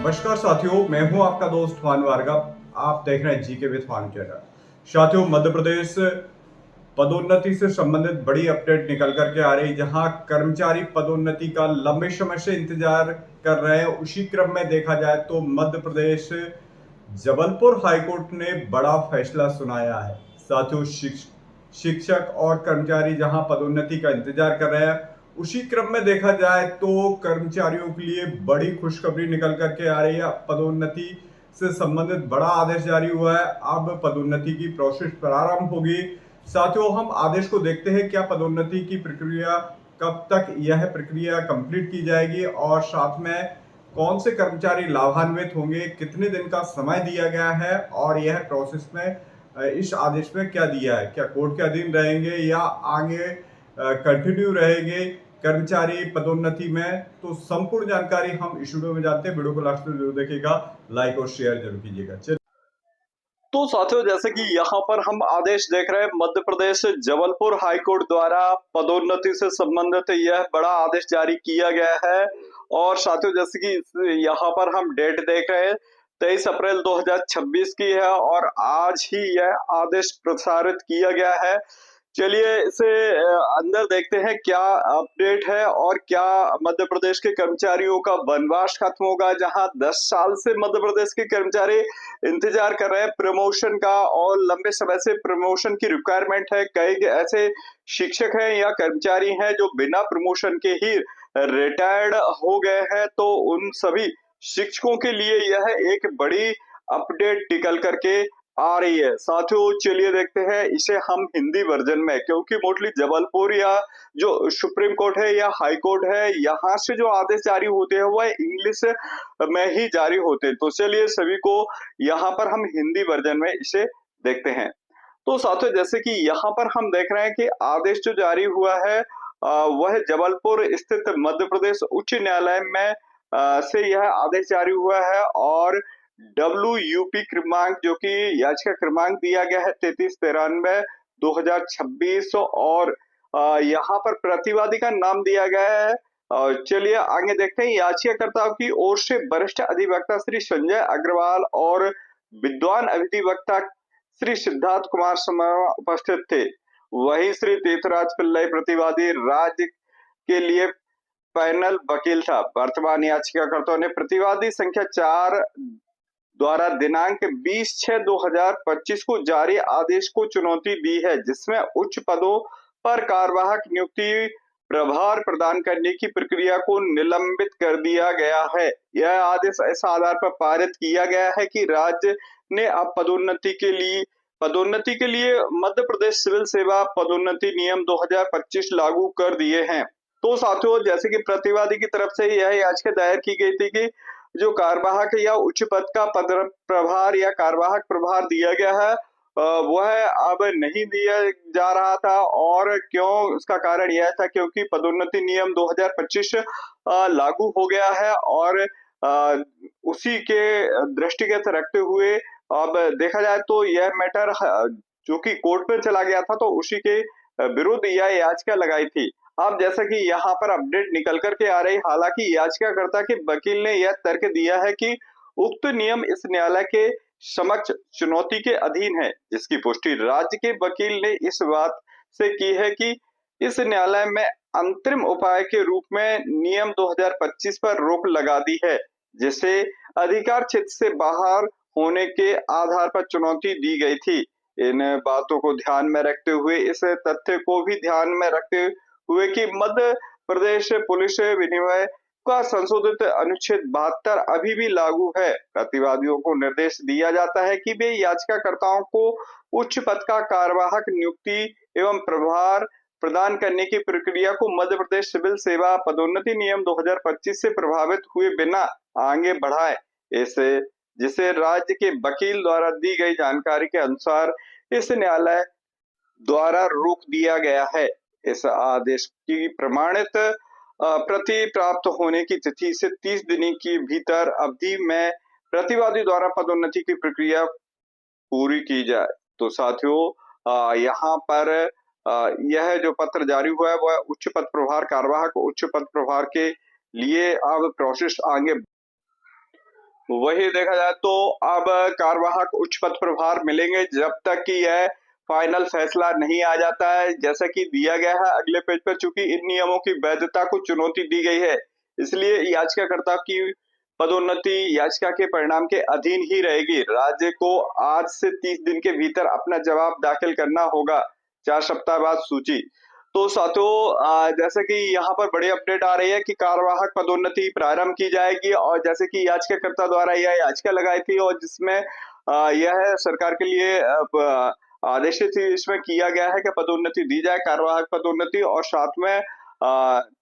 नमस्कार साथियों, मैं हूं आपका दोस्त भानु भार्गव। आप देख रहे हैं जीके विद भानु चैनल। साथियों, मध्य प्रदेश पदोन्नति से संबंधित बड़ी अपडेट निकल करके आ रही, जहां कर्मचारी पदोन्नति का लंबे समय से इंतजार कर रहे हैं। उसी क्रम में देखा जाए तो मध्य प्रदेश जबलपुर हाईकोर्ट ने बड़ा फैसला सुनाया है। साथियों, शिक्षक और कर्मचारी जहां पदोन्नति का इंतजार कर रहे हैं, उसी क्रम में देखा जाए तो कर्मचारियों के लिए बड़ी खुशखबरी निकल करके आ रही है। पदोन्नति से संबंधित बड़ा आदेश जारी हुआ है। अब पदोन्नति की प्रोसेस प्रारंभ होगी। साथियों, हम आदेश को देखते हैं। क्या पदोन्नति की प्रक्रिया, कब तक यह प्रक्रिया कंप्लीट की जाएगी और साथ में कौन से कर्मचारी लाभान्वित होंगे, कितने दिन का समय दिया गया है और यह प्रोसेस में इस आदेश में क्या दिया है, क्या कोर्ट के अधीन रहेंगे या आगे कंटिन्यू रहेंगे कर्मचारी पदोन्नति में, तो संपूर्ण जानकारी हम इस वीडियो में जानते हैं। वीडियो को लास्ट में जरूर देखिएगा, लाइक और शेयर जरूर कीजिएगा। तो साथियों, जैसे कि यहाँ पर हम आदेश देख रहे हैं, मध्य प्रदेश जबलपुर हाईकोर्ट द्वारा पदोन्नति से संबंधित यह बड़ा आदेश जारी किया गया है। और साथियों, जैसे कि यहाँ पर हम डेट देख रहे हैं, 23 अप्रैल 2026 की है और आज ही यह आदेश प्रसारित किया गया है। चलिए इसे अंदर देखते हैं क्या अपडेट है और क्या मध्य प्रदेश के कर्मचारियों का वनवास खत्म होगा, जहां 10 साल से मध्य प्रदेश के कर्मचारी इंतजार कर रहे हैं प्रमोशन का और लंबे समय से प्रमोशन की रिक्वायरमेंट है। कई ऐसे शिक्षक हैं या कर्मचारी हैं जो बिना प्रमोशन के ही रिटायर्ड हो गए हैं। तो उन सभी शिक्षकों के लिए यह एक बड़ी अपडेट निकल करके आ रही है। साथियों, चलिए देखते हैं इसे हम हिंदी वर्जन में, क्योंकि मोस्टली जबलपुर या जो सुप्रीम कोर्ट है या हाई कोर्ट है, यहाँ से जो आदेश जारी होते हैं वह इंग्लिश में ही जारी होते हैं। तो चलिए सभी को यहाँ पर हम हिंदी वर्जन में इसे देखते हैं। तो साथियों, जैसे कि यहाँ पर हम देख रहे हैं कि आदेश जो जारी हुआ है वह जबलपुर स्थित मध्य प्रदेश उच्च न्यायालय में से यह आदेश जारी हुआ है। और WUP क्रमांक, जो कि याचिका क्रमांक दिया गया है 3393/2026, और यहाँ पर प्रतिवादी का नाम दिया गया है। चलिए आगे देखते हैं। याचिकाकर्ताओं की ओर से वरिष्ठ अधिवक्ता श्री संजय अग्रवाल और विद्वान अधिवक्ता श्री सिद्धार्थ कुमार शर्मा उपस्थित थे। वही श्री तीर्थराज पिल्लई प्रतिवादी राज्य के लिए पैनल वकील था। वर्तमान याचिकाकर्ताओं ने प्रतिवादी संख्या 4 द्वारा दिनांक 20/6/2025 को जारी आदेश को चुनौती दी है, जिसमें उच्च पदों पर कार्यवाहक नियुक्ति प्रभार प्रदान करने की प्रक्रिया को निलंबित कर दिया गया है। यह आदेश इस आधार पर पारित किया गया है कि राज्य ने अब पदोन्नति के लिए मध्य प्रदेश सिविल सेवा पदोन्नति नियम 2025 लागू कर दिए हैं। तो साथियों, जैसे कि प्रतिवादी की तरफ से यह याचिका दायर की गई थी कि जो कार्यवाहक या उच्च पद का पद प्रभार या कार्यवाहक प्रभार दिया गया है वह अब नहीं दिया जा रहा था। और क्यों, इसका कारण यह था क्योंकि पदोन्नति नियम 2025 लागू हो गया है। और उसी के दृष्टिगत रखते हुए अब देखा जाए तो यह मैटर जो कि कोर्ट में चला गया था, तो उसी के विरुद्ध यह याचिका लगाई थी। अब जैसा कि यहाँ पर अपडेट निकल करके आ रही, हालांकि याचिकाकर्ता के वकील ने यह तर्क दिया है कि उक्त नियम इस न्यायालय के समक्ष चुनौती के अधीन है, जिसकी पुष्टि राज्य के वकील ने इस बात से की है कि इस न्यायालय में अंतरिम उपाय के रूप में नियम 2025 पर रोक लगा दी है, जिसे अधिकार क्षेत्र से बाहर होने के आधार पर चुनौती दी गई थी। इन बातों को ध्यान में रखते हुए, इस तथ्य को भी ध्यान में रखते हुए कि मध्य प्रदेश पुलिस विनिमय का संशोधित अनुच्छेद 72 अभी भी लागू है, प्रतिवादियों को निर्देश दिया जाता है कि वे याचिकाकर्ताओं को उच्च पद का कार्यवाहक नियुक्ति एवं प्रभार प्रदान करने की प्रक्रिया को मध्य प्रदेश सिविल सेवा पदोन्नति नियम 2025 से प्रभावित हुए बिना आगे बढ़ाए। इसे जिसे राज्य के वकील द्वारा दी गई जानकारी के अनुसार इस न्यायालय द्वारा रोक दिया गया है। इस आदेश की प्रमाणित प्रति प्राप्त होने की तिथि से 30 दिन के भीतर अवधि में प्रतिवादी द्वारा पदोन्नति की प्रक्रिया पूरी की जाए। तो साथियों, यहाँ पर यह जो पत्र जारी हुआ है वह उच्च पद प्रभार कार्यवाहक उच्च पद प्रभार के लिए अब प्रोसेस आगे वही देखा जाए तो अब कार्यवाहक उच्च पद प्रभार मिलेंगे जब तक कि यह फाइनल फैसला नहीं आ जाता है, जैसा कि दिया गया है अगले पेज पर। चूंकि इन नियमों की वैधता को चुनौती दी गई है, इसलिए याचिकाकर्ता की पदोन्नति याचिका के परिणाम के अधीन ही रहेगी। राज्य को आज से 30 दिन के भीतर अपना जवाब दाखिल करना होगा, 4 सप्ताह बाद सूची। तो साथियों, जैसे कि यहाँ पर बड़ी अपडेट आ रही है कि कार्यवाहक पदोन्नति प्रारंभ की जाएगी, और जैसे कि याचिकाकर्ता द्वारा यह याचिका लगाई थी और जिसमें यह सरकार के लिए आदेशित इसमें किया गया है कि पदोन्नति दी जाए, कार्यवाहक पदोन्नति, और साथ में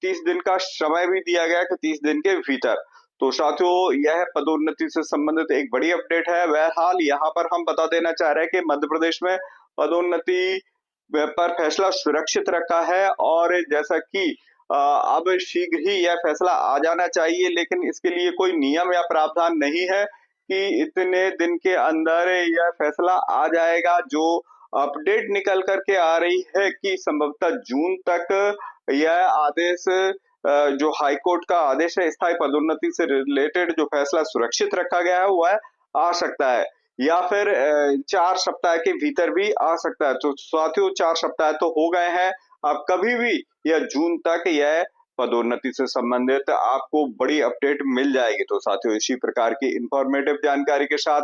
30 दिन का समय भी दिया गया कि 30 दिन के भीतर। तो साथियों, यह पदोन्नति से संबंधित एक बड़ी अपडेट है। बहरहाल यहाँ पर हम बता देना चाह रहे हैं कि मध्य प्रदेश में पदोन्नति पर फैसला सुरक्षित रखा है, और जैसा कि अब शीघ्र ही यह फैसला आ जाना चाहिए, लेकिन इसके लिए कोई नियम या प्रावधान नहीं है कि इतने दिन के अंदर यह फैसला आ जाएगा। जो अपडेट निकल करके आ रही है कि संभवतः जून तक यह आदेश, जो हाई कोर्ट का आदेश है स्थायी पदोन्नति से रिलेटेड, जो फैसला सुरक्षित रखा गया है वह आ सकता है, या फिर 4 सप्ताह के भीतर भी आ सकता है। तो साथियों, 4 सप्ताह तो हो गए हैं, अब कभी भी यह जून तक यह पदोन्नति से संबंधित आपको बड़ी अपडेट मिल जाएगी। तो साथियों, इसी प्रकार की इंफॉर्मेटिव जानकारी के साथ